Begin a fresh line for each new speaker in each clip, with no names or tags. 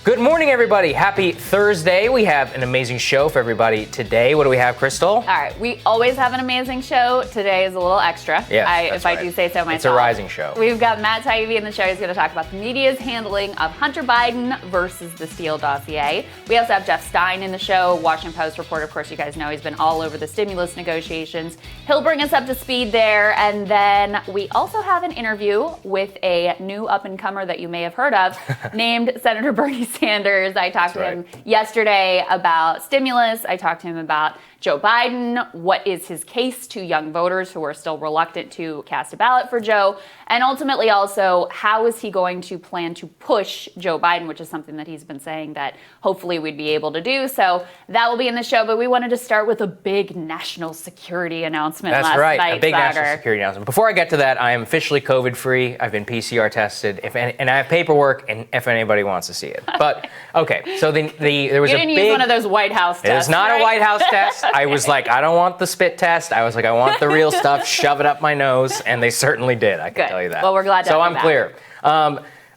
Good morning, everybody. Happy Thursday. We have an amazing show for everybody today. What do we have, Krystal?
All right. We always have an amazing show. Today is a little extra.
Yes,
if I do say so myself.
It's a rising show.
We've got Matt Taibbi in the show. He's going to talk about the media's handling of Hunter Biden versus the Steele dossier. We also have Jeff Stein in the show, Washington Post reporter. Of course, you guys know he's been all over the stimulus negotiations. He'll bring us up to speed there. And then we also have an interview with a new up-and-comer that you may have heard of named Senator Bernie Sanders. I talked to him yesterday about stimulus. I talked to him about Joe Biden. What is his case to young voters who are still reluctant to cast a ballot for Joe? And ultimately also, how is he going to plan to push Joe Biden, which is something that he's been saying that hopefully we'd be able to do. So that will be in the show. But we wanted to start with a big national security announcement last night.
That's right, a big national security announcement. Before I get to that, I am officially COVID-free. I've been PCR tested, and I have paperwork, and if anybody wants to see it. But, okay, so there was
you didn't use one of those White House tests,
It's not
right?
a White House test. I was like, I don't want the spit test. I was like, I want the real stuff. Shove it up my nose. And they certainly did. I can tell you that.
Well, we're glad to have
So
you
I'm clear.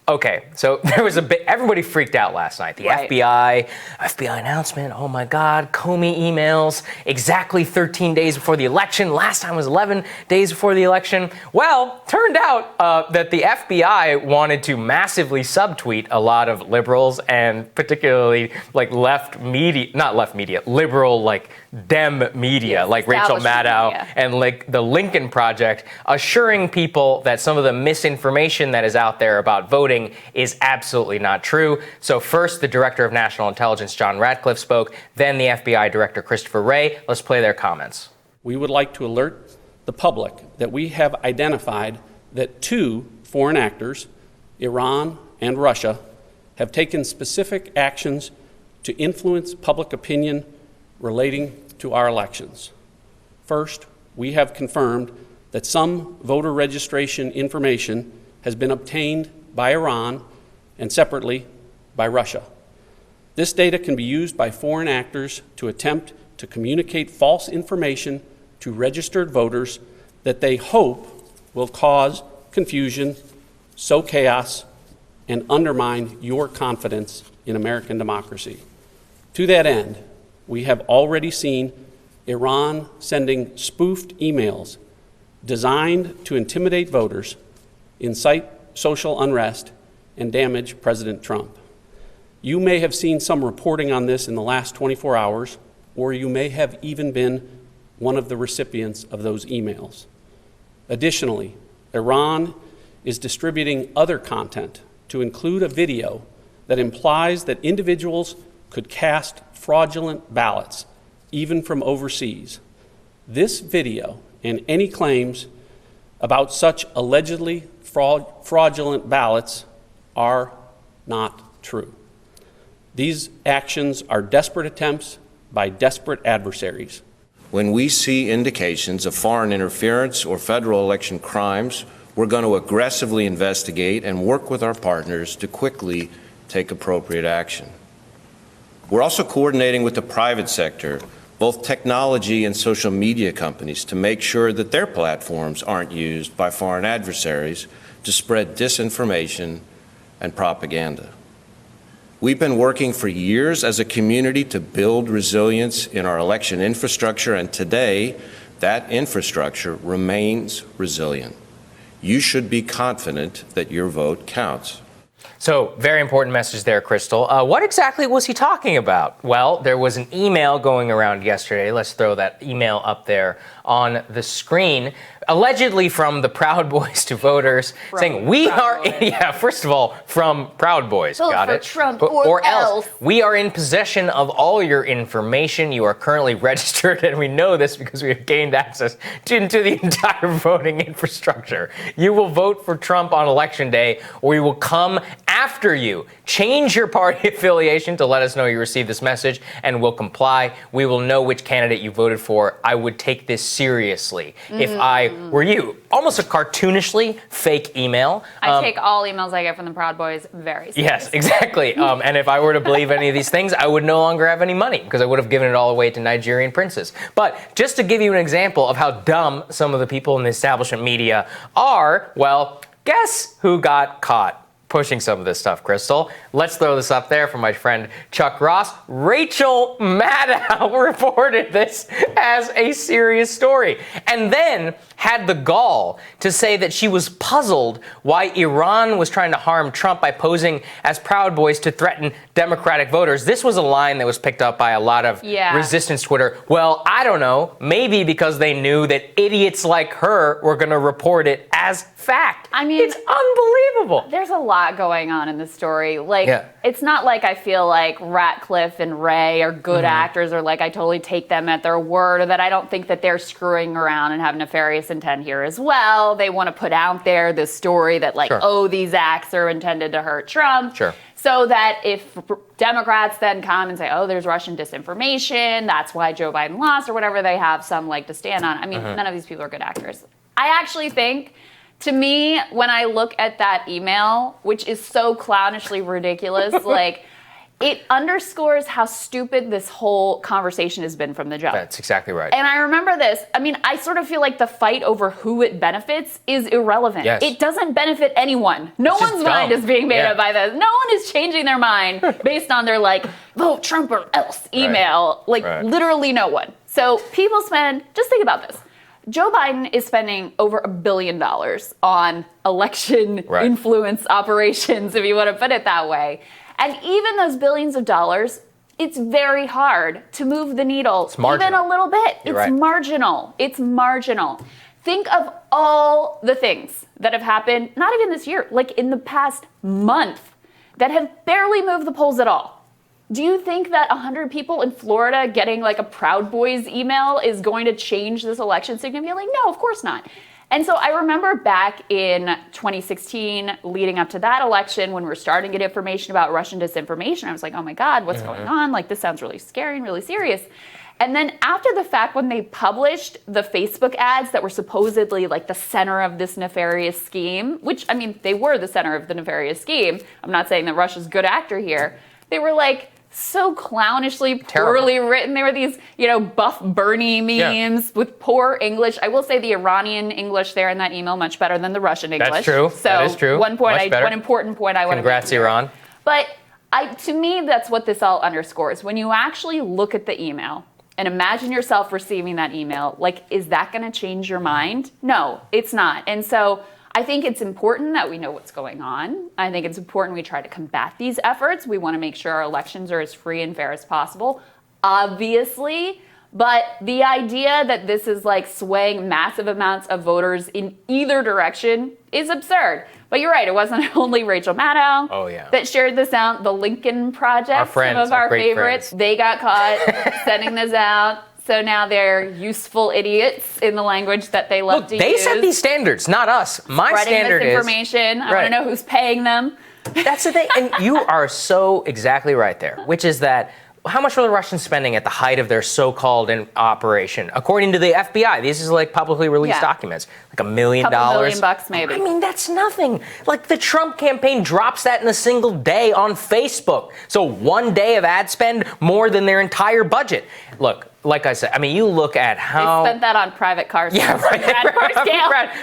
Okay, so there was everybody freaked out last night. The FBI announcement, oh my God, Comey emails, exactly 13 days before the election. Last time was 11 days before the election. Well, turned out that the FBI wanted to massively subtweet a lot of liberals and particularly like liberal, like Dem media, like Rachel Maddow and like the Lincoln Project, assuring people that some of the misinformation that is out there about voting is absolutely not true. So first, the Director of National Intelligence, John Ratcliffe, spoke. Then the FBI Director, Christopher Wray. Let's play their comments.
We would like to alert the public that we have identified that two foreign actors, Iran and Russia, have taken specific actions to influence public opinion relating to our elections. First, we have confirmed that some voter registration information has been obtained by Iran and separately by Russia. This data can be used by foreign actors to attempt to communicate false information to registered voters that they hope will cause confusion, sow chaos, and undermine your confidence in American democracy. To that end, we have already seen Iran sending spoofed emails designed to intimidate voters, incite social unrest, and damage President Trump. You may have seen some reporting on this in the last 24 hours, or you may have even been one of the recipients of those emails. Additionally, Iran is distributing other content to include a video that implies that individuals could cast fraudulent ballots, even from overseas. This video and any claims about such allegedly fraudulent ballots are not true. These actions are desperate attempts by desperate adversaries.
When we see indications of foreign interference or federal election crimes, we're going to aggressively investigate and work with our partners to quickly take appropriate action. We're also coordinating with the private sector, both technology and social media companies, to make sure that their platforms aren't used by foreign adversaries to spread disinformation and propaganda. We've been working for years as a community to build resilience in our election infrastructure, and today that infrastructure remains resilient. You should be confident that your vote counts.
So, very important message there, Krystal. What exactly was he talking about? Well, there was an email going around yesterday. Let's throw that email up there on the screen. Allegedly from the Proud Boys to voters, saying first of all, from Proud Boys, got it?
Trump or else.
We are in possession of all your information. You are currently registered, and we know this because we have gained access into the entire voting infrastructure. You will vote for Trump on Election Day, or we will come after you. Change your party affiliation to let us know you received this message, and we'll comply. We will know which candidate you voted for. I would take this seriously if I were you. Almost a cartoonishly fake email.
I take all emails I get from the Proud Boys very seriously.
Yes, exactly. And if I were to believe any of these things, I would no longer have any money because I would have given it all away to Nigerian princes. But just to give you an example of how dumb some of the people in the establishment media are, well, guess who got caught pushing some of this stuff, Krystal. Let's throw this up there for my friend Chuck Ross. Rachel Maddow reported this as a serious story and then had the gall to say that she was puzzled why Iran was trying to harm Trump by posing as Proud Boys to threaten Democratic voters. This was a line that was picked up by a lot of resistance Twitter. Well, I don't know. Maybe because they knew that idiots like her were going to report it as fact.
I mean,
it's unbelievable.
There's a lot going on in this story. It's not like I feel like Ratcliffe and Ray are good actors, or like I totally take them at their word, or that I don't think that they're screwing around and have nefarious intent here as well. They want to put out there this story that these acts are intended to hurt Trump.
Sure.
So that if Democrats then come and say, oh, there's Russian disinformation, that's why Joe Biden lost, or whatever, they have some leg to stand on. I mean, none of these people are good actors. I actually think, to me, when I look at that email, which is so clownishly ridiculous, it underscores how stupid this whole conversation has been from the jump.
That's exactly right.
And I remember this. I mean, I sort of feel like the fight over who it benefits is irrelevant.
Yes.
It doesn't benefit anyone. No one's mind is being made up by this. No one is changing their mind based on their, vote Trump or else email. Literally no one. So people just think about this. Joe Biden is spending over $1 billion on election influence operations, if you want to put it that way. And even those billions of dollars, it's very hard to move the needle even a little bit. It's marginal. It's marginal. Think of all the things that have happened, not even this year, in the past month, that have barely moved the polls at all. Do you think that 100 people in Florida getting a Proud Boys email is going to change this election significantly? No, of course not. And so I remember back in 2016, leading up to that election, when we were starting to get information about Russian disinformation, I was like, oh my God, what's going on? This sounds really scary and really serious. And then after the fact, when they published the Facebook ads that were supposedly the center of this nefarious scheme, which, I mean, they were the center of the nefarious scheme. I'm not saying that Russia's a good actor here. They were so clownishly poorly written. They were these, buff Bernie memes with poor English. I will say the Iranian English there in that email much better than the Russian English.
That's true.
So
that is true.
One important point I want to make.
Congrats, Iran.
But to me, that's what this all underscores. When you actually look at the email and imagine yourself receiving that email, is that going to change your mind? No, it's not. And so I think it's important that we know what's going on. I think it's important we try to combat these efforts. We want to make sure our elections are as free and fair as possible, obviously. But the idea that this is swaying massive amounts of voters in either direction is absurd. But you're right, it wasn't only Rachel Maddow that shared this out. The Lincoln Project,
our friends,
some of our
friends.
favorites, they got caught sending this out. So now they're useful idiots in the language that they love to use.
They set these standards, not us. My standard is
misinformation. I want to know who's paying them.
That's the thing. And you are so exactly right there, which is that how much were the Russians spending at the height of their so-called operation? According to the FBI, this is publicly released documents, $1 million.
$2 million maybe.
I mean, that's nothing. The Trump campaign drops that in a single day on Facebook. So one day of ad spend more than their entire budget. Look, like I said, I mean, you look at how...
They spent that on private cars.
Yeah, right.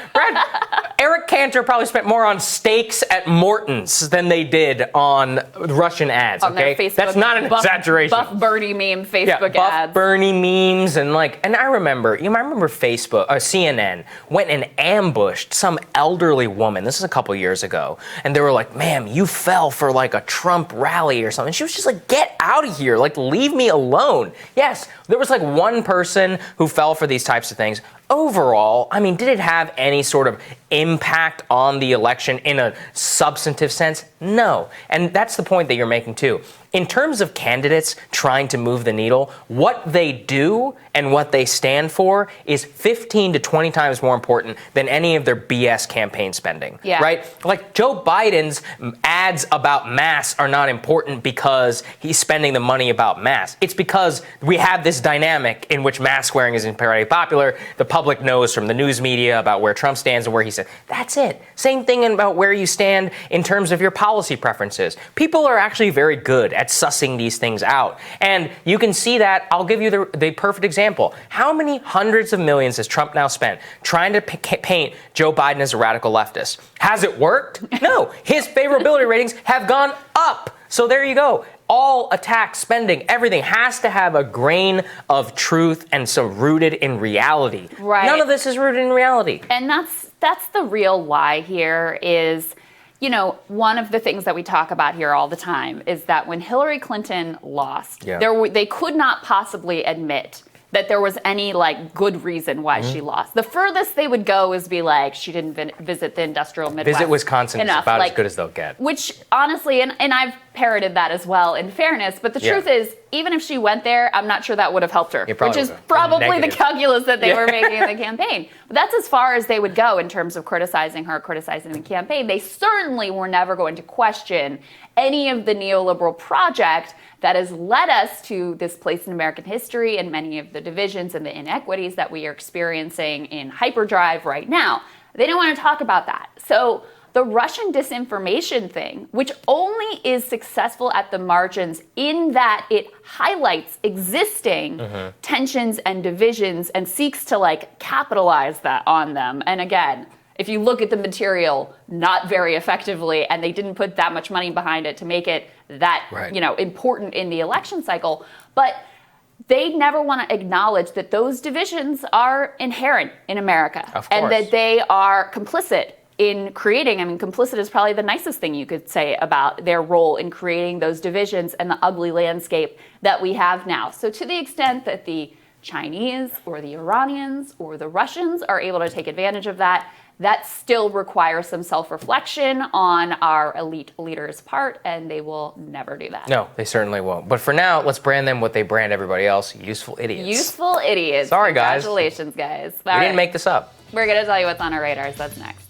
Eric Cantor probably spent more on steaks at Morton's than they did on Russian ads,
on their Facebook,
that's not an exaggeration.
Buff Bernie meme Facebook
Buff
ads.
Bernie memes and I remember Facebook, CNN went and ambushed some elderly woman. This is a couple years ago. And they were like, ma'am, you fell for a Trump rally or something. She was just get out of here. Leave me alone. Yes, there was one person who fell for these types of things. Overall, I mean, did it have any sort of impact on the election in a substantive sense? No. And that's the point that you're making too. In terms of candidates trying to move the needle, what they do and what they stand for is 15 to 20 times more important than any of their BS campaign spending.
Yeah.
Right? Joe Biden's ads about masks are not important because he's spending the money about masks. It's because we have this dynamic in which mask wearing is incredibly popular. The public knows from the news media about where Trump stands and where he stands. That's it. Same thing about where you stand in terms of your policy preferences. People are actually very good at sussing these things out. And you can see that. I'll give you the perfect example. How many hundreds of millions has Trump now spent trying to paint Joe Biden as a radical leftist? Has it worked? No. His favorability ratings have gone up. So there you go. All attack spending, everything has to have a grain of truth and so rooted in reality.
Right.
None of this is rooted in reality.
And that's the real lie here is, you know, one of the things that we talk about here all the time is that when Hillary Clinton lost, they could not possibly admit that there was any like good reason why she lost. The furthest they would go is be like, she didn't visit the industrial Midwest.
Visit Wisconsin is about as good as they'll get.
Which honestly, and I've parroted that as well in fairness, but the truth is, even if she went there, I'm not sure that would have helped her, which is probably the calculus that they were making in the campaign. But that's as far as they would go in terms of criticizing her, criticizing the campaign. They certainly were never going to question any of the neoliberal project that has led us to this place in American history and many of the divisions and the inequities that we are experiencing in hyperdrive right now. They didn't want to talk about that. So the Russian disinformation thing, which only is successful at the margins in that it highlights existing tensions and divisions and seeks to like capitalize that on them. And again, if you look at the material, not very effectively, and they didn't put that much money behind it to make it that important in the election cycle. But they never want to acknowledge that those divisions are inherent in America, and that they are complicit in creating. I mean, complicit is probably the nicest thing you could say about their role in creating those divisions and the ugly landscape that we have now. So to the extent that the Chinese or the Iranians or the Russians are able to take advantage of that, that still requires some self-reflection on our elite leaders' part, and they will never do that.
No, they certainly won't. But for now, let's brand them what they brand everybody else, useful idiots.
Useful idiots.
Sorry, guys.
Congratulations, guys.
We didn't make this up.
We're going to tell you what's on our radars. That's next.